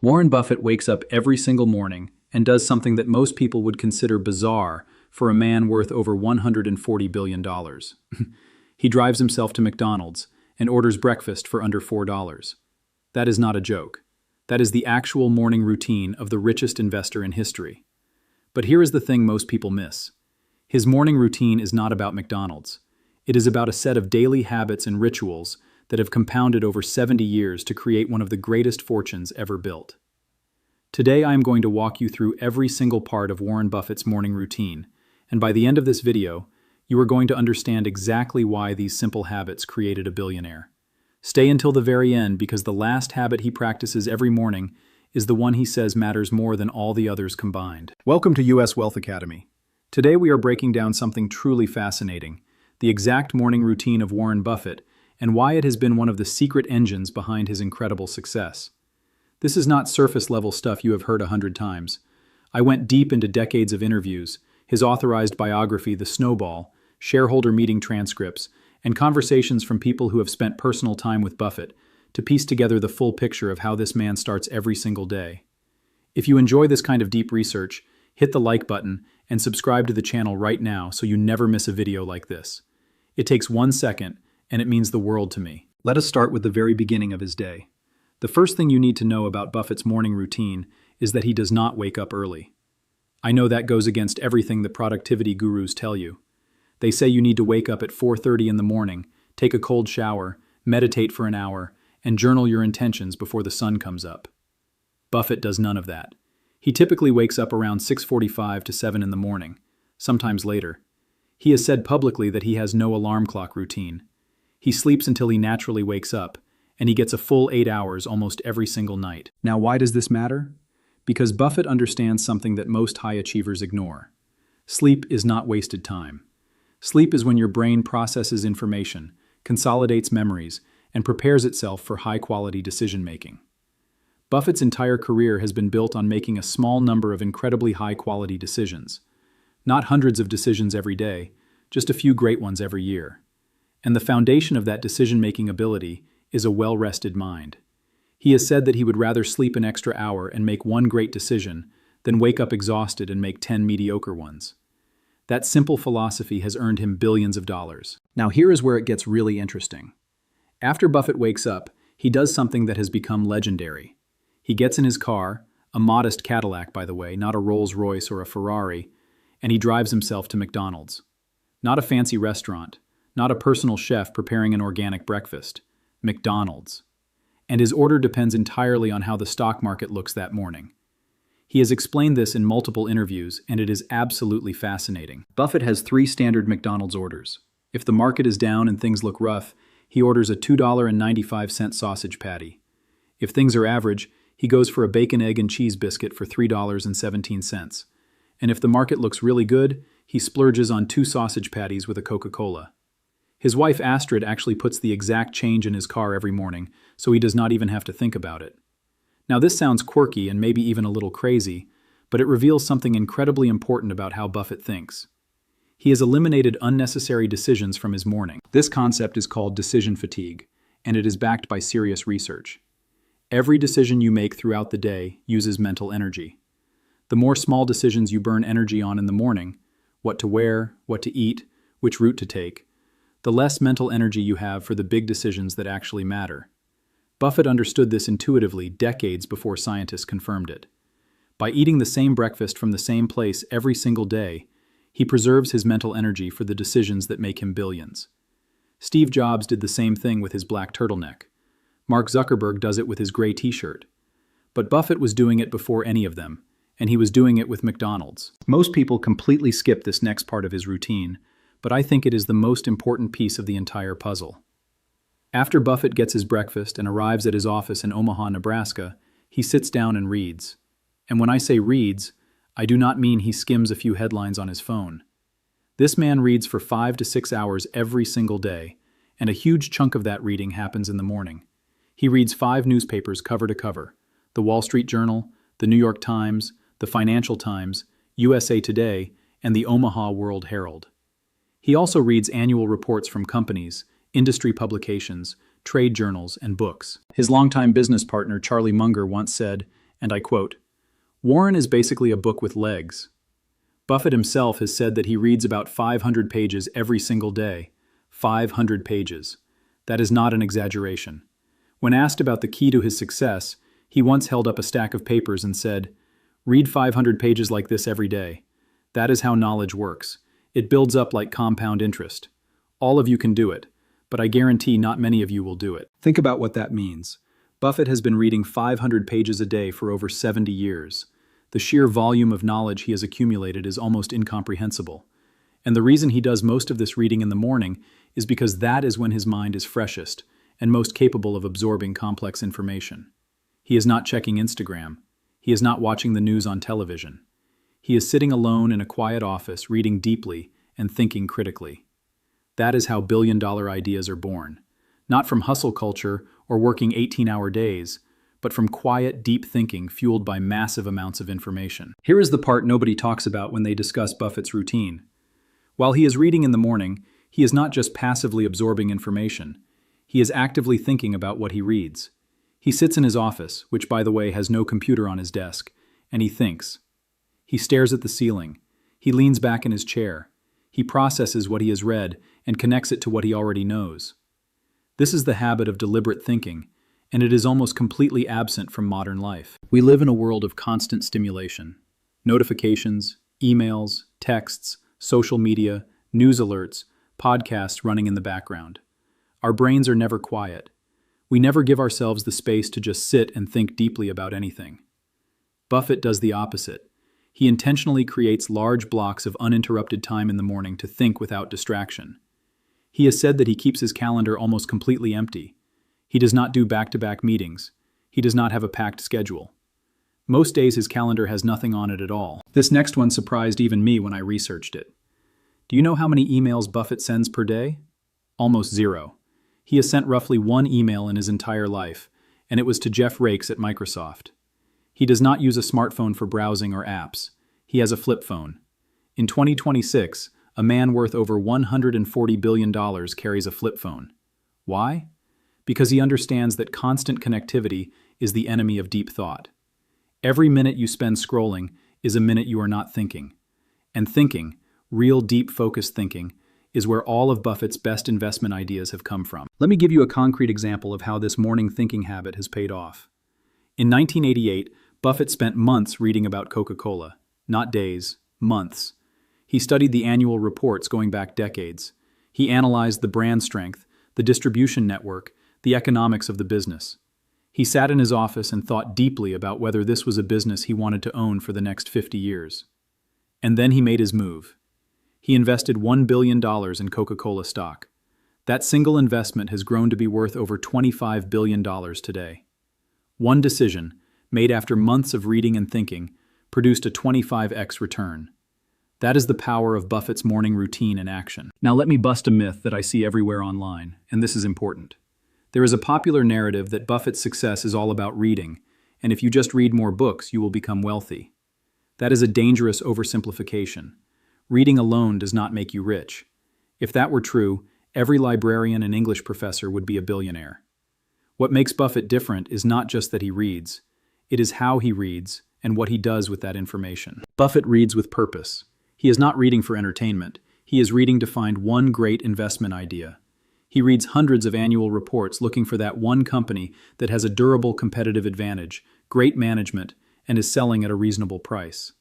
Warren Buffett wakes up every single morning and does something that most people would consider bizarre for a man worth over $140 billion. He drives himself to McDonald's and orders breakfast for under $4. That is not a joke. That is the actual morning routine of the richest investor in history. But here is the thing most people miss. His morning routine is not about McDonald's. It is about a set of daily habits and rituals that have compounded over 70 years to create one of the greatest fortunes ever built. Today I am going to walk you through every single part of Warren Buffett's morning routine, and by the end of this video, you are going to understand exactly why these simple habits created a billionaire. Stay until the very end because the last habit he practices every morning is the one he says matters more than all the others combined. Welcome to US Wealth Academy. Today we are breaking down something truly fascinating, the exact morning routine of Warren Buffett and why it has been one of the secret engines behind his incredible success. This is not surface-level stuff you have heard 100 times. I went deep into decades of interviews, his authorized biography, The Snowball, shareholder meeting transcripts, and conversations from people who have spent personal time with Buffett to piece together the full picture of how this man starts every single day. If you enjoy this kind of deep research, hit the like button and subscribe to the channel right now so you never miss a video like this. It takes 1 second, and it means the world to me. Let us start with the very beginning of his day. The first thing you need to know about Buffett's morning routine is that he does not wake up early. I know that goes against everything the productivity gurus tell you. They say you need to wake up at 4:30 in the morning, take a cold shower, meditate for an hour, and journal your intentions before the sun comes up. Buffett does none of that. He typically wakes up around 6:45 to 7 in the morning, sometimes later. He has said publicly that he has no alarm clock routine. He sleeps until he naturally wakes up, and he gets a full 8 hours almost every single night. Now, why does this matter? Because Buffett understands something that most high achievers ignore. Sleep is not wasted time. Sleep is when your brain processes information, consolidates memories, and prepares itself for high-quality decision-making. Buffett's entire career has been built on making a small number of incredibly high-quality decisions. Not hundreds of decisions every day, just a few great ones every year. And the foundation of that decision-making ability is a well-rested mind. He has said that he would rather sleep an extra hour and make one great decision than wake up exhausted and make 10 mediocre ones. That simple philosophy has earned him billions of dollars. Now here is where it gets really interesting. After Buffett wakes up, he does something that has become legendary. He gets in his car, a modest Cadillac by the way, not a Rolls-Royce or a Ferrari, and he drives himself to McDonald's. Not a fancy restaurant, not a personal chef preparing an organic breakfast. McDonald's. And his order depends entirely on how the stock market looks that morning. He has explained this in multiple interviews, and it is absolutely fascinating. Buffett has 3 standard McDonald's orders. If the market is down and things look rough, he orders a $2.95 sausage patty. If things are average, he goes for a bacon, egg, and cheese biscuit for $3.17. And if the market looks really good, he splurges on 2 sausage patties with a Coca-Cola. His wife Astrid actually puts the exact change in his car every morning, so he does not even have to think about it. Now this sounds quirky and maybe even a little crazy, but it reveals something incredibly important about how Buffett thinks. He has eliminated unnecessary decisions from his morning. This concept is called decision fatigue, and it is backed by serious research. Every decision you make throughout the day uses mental energy. The more small decisions you burn energy on in the morning, what to wear, what to eat, which route to take, the less mental energy you have for the big decisions that actually matter. Buffett understood this intuitively decades before scientists confirmed it. By eating the same breakfast from the same place every single day, he preserves his mental energy for the decisions that make him billions. Steve Jobs did the same thing with his black turtleneck. Mark Zuckerberg does it with his gray t-shirt. But Buffett was doing it before any of them, and he was doing it with McDonald's. Most people completely skip this next part of his routine, but I think it is the most important piece of the entire puzzle. After Buffett gets his breakfast and arrives at his office in Omaha, Nebraska, he sits down and reads. And when I say reads, I do not mean he skims a few headlines on his phone. This man reads for 5 to 6 hours every single day, and a huge chunk of that reading happens in the morning. He reads 5 newspapers cover to cover: the Wall Street Journal, the New York Times, the Financial Times, USA Today, and the Omaha World Herald. He also reads annual reports from companies, industry publications, trade journals, and books. His longtime business partner, Charlie Munger, once said, And I quote, "Warren is basically a book with legs." Buffett himself has said that he reads about 500 pages every single day. 500 pages. That is not an exaggeration. When asked about the key to his success, he once held up a stack of papers and said, "Read 500 pages like this every day. That is how knowledge works. It builds up like compound interest. All of you can do it, but I guarantee not many of you will do it." Think about what that means. Buffett has been reading 500 pages a day for over 70 years. The sheer volume of knowledge he has accumulated is almost incomprehensible. And the reason he does most of this reading in the morning is because that is when his mind is freshest and most capable of absorbing complex information. He is not checking Instagram. He is not watching the news on television. He is sitting alone in a quiet office, reading deeply and thinking critically. That is how billion-dollar ideas are born. Not from hustle culture or working 18-hour days, but from quiet, deep thinking fueled by massive amounts of information. Here is the part nobody talks about when they discuss Buffett's routine. While he is reading in the morning, he is not just passively absorbing information. He is actively thinking about what he reads. He sits in his office, which by the way has no computer on his desk, and he thinks. He stares at the ceiling. He leans back in his chair. He processes what he has read and connects it to what he already knows. This is the habit of deliberate thinking, and it is almost completely absent from modern life. We live in a world of constant stimulation. Notifications, emails, texts, social media, news alerts, podcasts running in the background. Our brains are never quiet. We never give ourselves the space to just sit and think deeply about anything. Buffett does the opposite. He intentionally creates large blocks of uninterrupted time in the morning to think without distraction. He has said that he keeps his calendar almost completely empty. He does not do back-to-back meetings. He does not have a packed schedule. Most days his calendar has nothing on it at all. This next one surprised even me when I researched it. Do you know how many emails Buffett sends per day? Almost zero. He has sent roughly one email in his entire life, and it was to Jeff Rakes at Microsoft. He does not use a smartphone for browsing or apps. He has a flip phone. In 2026, a man worth over $140 billion carries a flip phone. Why? Because he understands that constant connectivity is the enemy of deep thought. Every minute you spend scrolling is a minute you are not thinking. And thinking, real deep focused thinking, is where all of Buffett's best investment ideas have come from. Let me give you a concrete example of how this morning thinking habit has paid off. In 1988, Buffett spent months reading about Coca-Cola. Not days, months. He studied the annual reports going back decades. He analyzed the brand strength, the distribution network, the economics of the business. He sat in his office and thought deeply about whether this was a business he wanted to own for the next 50 years. And then he made his move. He invested $1 billion in Coca-Cola stock. That single investment has grown to be worth over $25 billion today. One decision, made after months of reading and thinking, produced a 25x return. That is the power of Buffett's morning routine in action. Now let me bust a myth that I see everywhere online, and this is important. There is a popular narrative that Buffett's success is all about reading, and if you just read more books, you will become wealthy. That is a dangerous oversimplification. Reading alone does not make you rich. If that were true, every librarian and English professor would be a billionaire. What makes Buffett different is not just that he reads. It is how he reads and what he does with that information. Buffett reads with purpose. He is not reading for entertainment. He is reading to find one great investment idea. He reads hundreds of annual reports looking for that one company that has a durable competitive advantage, great management, and is selling at a reasonable price.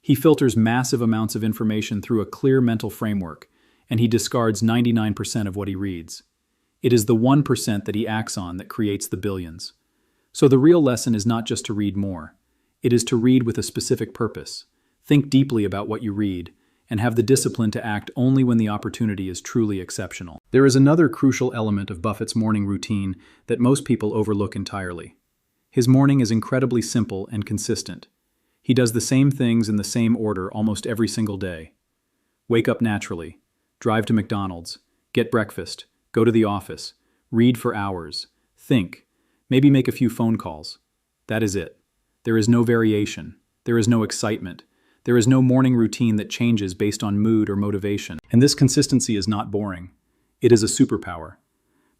He filters massive amounts of information through a clear mental framework, and he discards 99% of what he reads. It is the 1% that he acts on that creates the billions. So the real lesson is not just to read more. It is to read with a specific purpose. Think deeply about what you read, and have the discipline to act only when the opportunity is truly exceptional. There is another crucial element of Buffett's morning routine that most people overlook entirely. His morning is incredibly simple and consistent. He does the same things in the same order almost every single day. Wake up naturally, drive to McDonald's, get breakfast, go to the office, read for hours, think, maybe make a few phone calls. That is it. There is no variation. There is no excitement. There is no morning routine that changes based on mood or motivation. And this consistency is not boring. It is a superpower.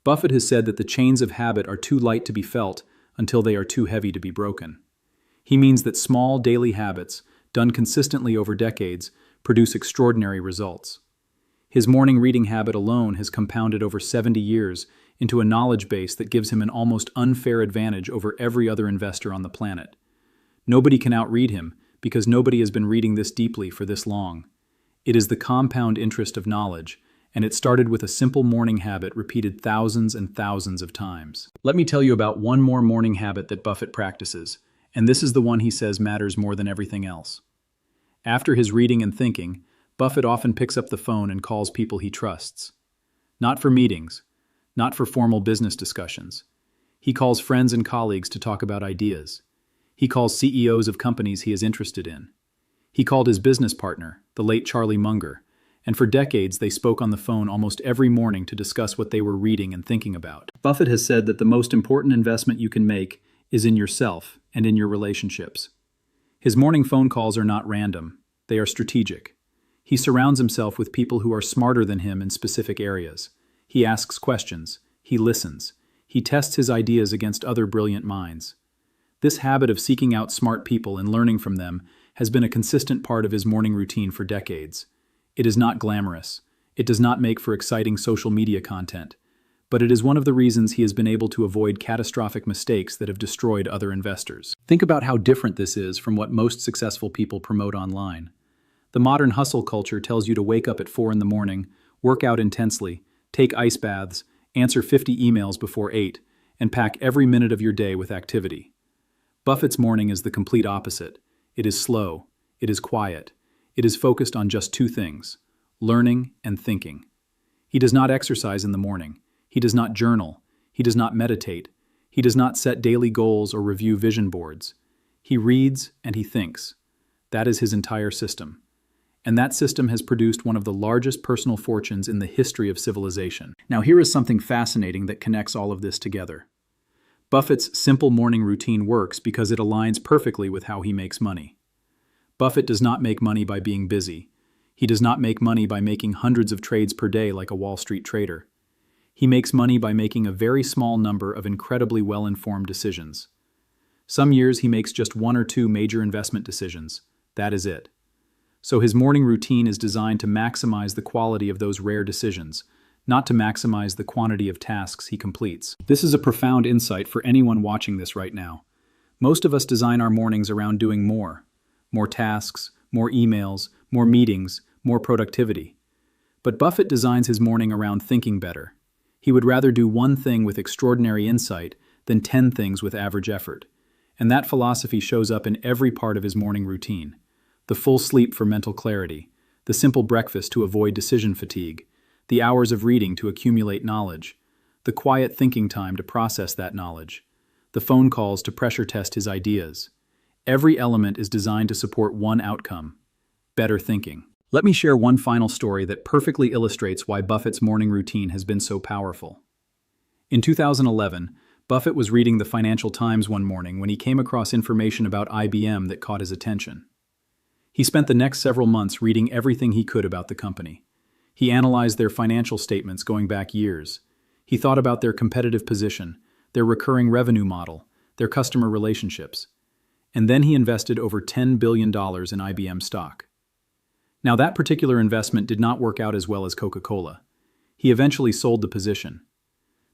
Buffett has said that the chains of habit are too light to be felt until they are too heavy to be broken. He means that small daily habits, done consistently over decades, produce extraordinary results. His morning reading habit alone has compounded over 70 years into a knowledge base that gives him an almost unfair advantage over every other investor on the planet. Nobody can outread him because nobody has been reading this deeply for this long. It is the compound interest of knowledge, and it started with a simple morning habit repeated thousands and thousands of times. Let me tell you about one more morning habit that Buffett practices, and this is the one he says matters more than everything else. After his reading and thinking, Buffett often picks up the phone and calls people he trusts. Not for meetings, not for formal business discussions. He calls friends and colleagues to talk about ideas. He calls CEOs of companies he is interested in. He called his business partner, the late Charlie Munger, and for decades they spoke on the phone almost every morning to discuss what they were reading and thinking about. Buffett has said that the most important investment you can make is in yourself and in your relationships. His morning phone calls are not random, they are strategic. He surrounds himself with people who are smarter than him in specific areas. He asks questions, he listens, he tests his ideas against other brilliant minds. This habit of seeking out smart people and learning from them has been a consistent part of his morning routine for decades. It is not glamorous. It does not make for exciting social media content. But it is one of the reasons he has been able to avoid catastrophic mistakes that have destroyed other investors. Think about how different this is from what most successful people promote online. The modern hustle culture tells you to wake up at 4 in the morning, work out intensely, take ice baths, answer 50 emails before 8, and pack every minute of your day with activity. Buffett's morning is the complete opposite. It is slow. It is quiet. It is focused on just two things: learning and thinking. He does not exercise in the morning. He does not journal. He does not meditate. He does not set daily goals or review vision boards. He reads and he thinks. That is his entire system. And that system has produced one of the largest personal fortunes in the history of civilization. Now here is something fascinating that connects all of this together. Buffett's simple morning routine works because it aligns perfectly with how he makes money. Buffett does not make money by being busy. He does not make money by making hundreds of trades per day like a Wall Street trader. He makes money by making a very small number of incredibly well-informed decisions. Some years he makes just one or two major investment decisions. That is it. So his morning routine is designed to maximize the quality of those rare decisions, not to maximize the quantity of tasks he completes. This is a profound insight for anyone watching this right now. Most of us design our mornings around doing more. More tasks, more emails, more meetings, more productivity. But Buffett designs his morning around thinking better. He would rather do one thing with extraordinary insight than 10 things with average effort. And that philosophy shows up in every part of his morning routine. The full sleep for mental clarity, the simple breakfast to avoid decision fatigue, the hours of reading to accumulate knowledge, the quiet thinking time to process that knowledge, the phone calls to pressure test his ideas. Every element is designed to support one outcome: better thinking. Let me share one final story that perfectly illustrates why Buffett's morning routine has been so powerful. In 2011, Buffett was reading the Financial Times one morning when he came across information about IBM that caught his attention. He spent the next several months reading everything he could about the company. He analyzed their financial statements going back years. He thought about their competitive position, their recurring revenue model, their customer relationships. And then he invested over $10 billion in IBM stock. Now that particular investment did not work out as well as Coca-Cola. He eventually sold the position.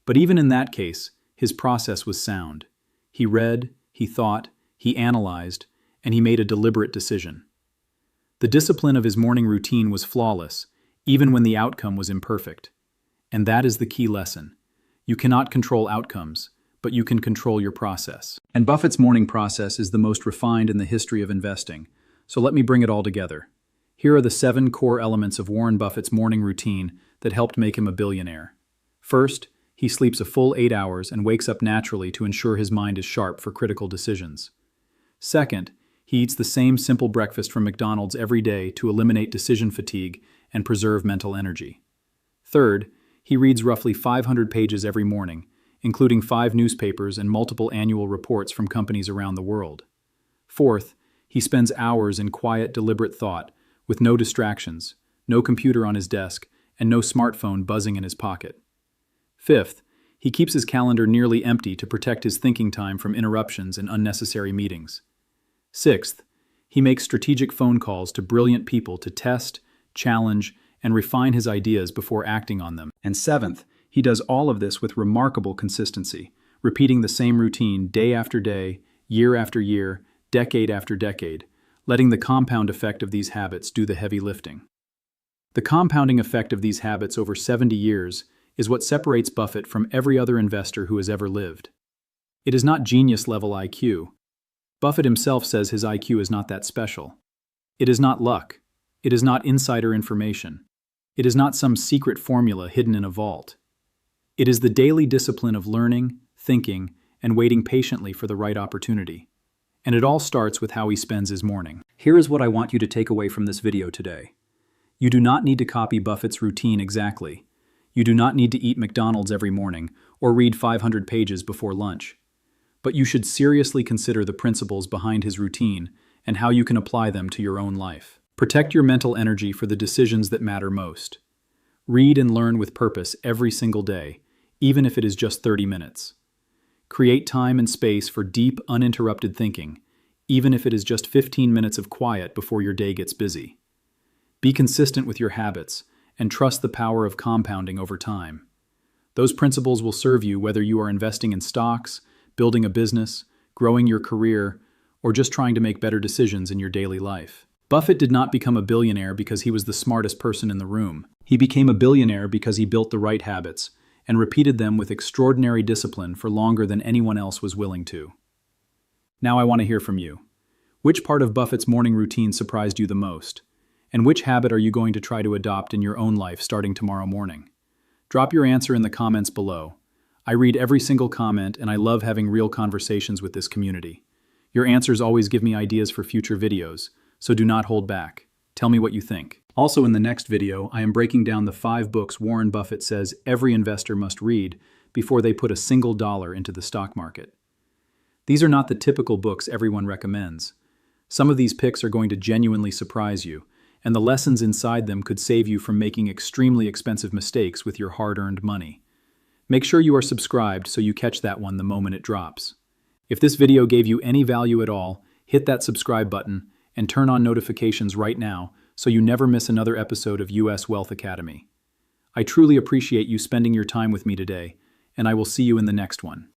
But even in that case, his process was sound. He read, he thought, he analyzed, and he made a deliberate decision. The discipline of his morning routine was flawless, even when the outcome was imperfect. And that is the key lesson. You cannot control outcomes, but you can control your process. And Buffett's morning process is the most refined in the history of investing. So let me bring it all together. Here are the 7 core elements of Warren Buffett's morning routine that helped make him a billionaire. First, he sleeps a full 8 hours and wakes up naturally to ensure his mind is sharp for critical decisions. Second, he eats the same simple breakfast from McDonald's every day to eliminate decision fatigue and preserve mental energy. Third, he reads roughly 500 pages every morning, including 5 newspapers and multiple annual reports from companies around the world. Fourth, he spends hours in quiet, deliberate thought, with no distractions, no computer on his desk, and no smartphone buzzing in his pocket. Fifth, he keeps his calendar nearly empty to protect his thinking time from interruptions and unnecessary meetings. Sixth, he makes strategic phone calls to brilliant people to test, challenge, and refine his ideas before acting on them. And seventh, he does all of this with remarkable consistency, repeating the same routine day after day, year after year, decade after decade, letting the compound effect of these habits do the heavy lifting. The compounding effect of these habits over 70 years is what separates Buffett from every other investor who has ever lived. It is not genius-level IQ. Buffett himself says his IQ is not that special. It is not luck. It is not insider information. It is not some secret formula hidden in a vault. It is the daily discipline of learning, thinking, and waiting patiently for the right opportunity. And it all starts with how he spends his morning. Here is what I want you to take away from this video today. You do not need to copy Buffett's routine exactly. You do not need to eat McDonald's every morning or read 500 pages before lunch. But you should seriously consider the principles behind his routine and how you can apply them to your own life. Protect your mental energy for the decisions that matter most. Read and learn with purpose every single day, even if it is just 30 minutes. Create time and space for deep, uninterrupted thinking, even if it is just 15 minutes of quiet before your day gets busy. Be consistent with your habits and trust the power of compounding over time. Those principles will serve you whether you are investing in stocks, building a business, growing your career, or just trying to make better decisions in your daily life. Buffett did not become a billionaire because he was the smartest person in the room. He became a billionaire because he built the right habits and repeated them with extraordinary discipline for longer than anyone else was willing to. Now I want to hear from you. Which part of Buffett's morning routine surprised you the most? And which habit are you going to try to adopt in your own life starting tomorrow morning? Drop your answer in the comments below. I read every single comment and I love having real conversations with this community. Your answers always give me ideas for future videos, so do not hold back. Tell me what you think. Also in the next video, I am breaking down the 5 books Warren Buffett says every investor must read before they put a single dollar into the stock market. These are not the typical books everyone recommends. Some of these picks are going to genuinely surprise you, and the lessons inside them could save you from making extremely expensive mistakes with your hard-earned money. Make sure you are subscribed so you catch that one the moment it drops. If this video gave you any value at all, hit that subscribe button and turn on notifications right now so you never miss another episode of US Wealth Academy. I truly appreciate you spending your time with me today, and I will see you in the next one.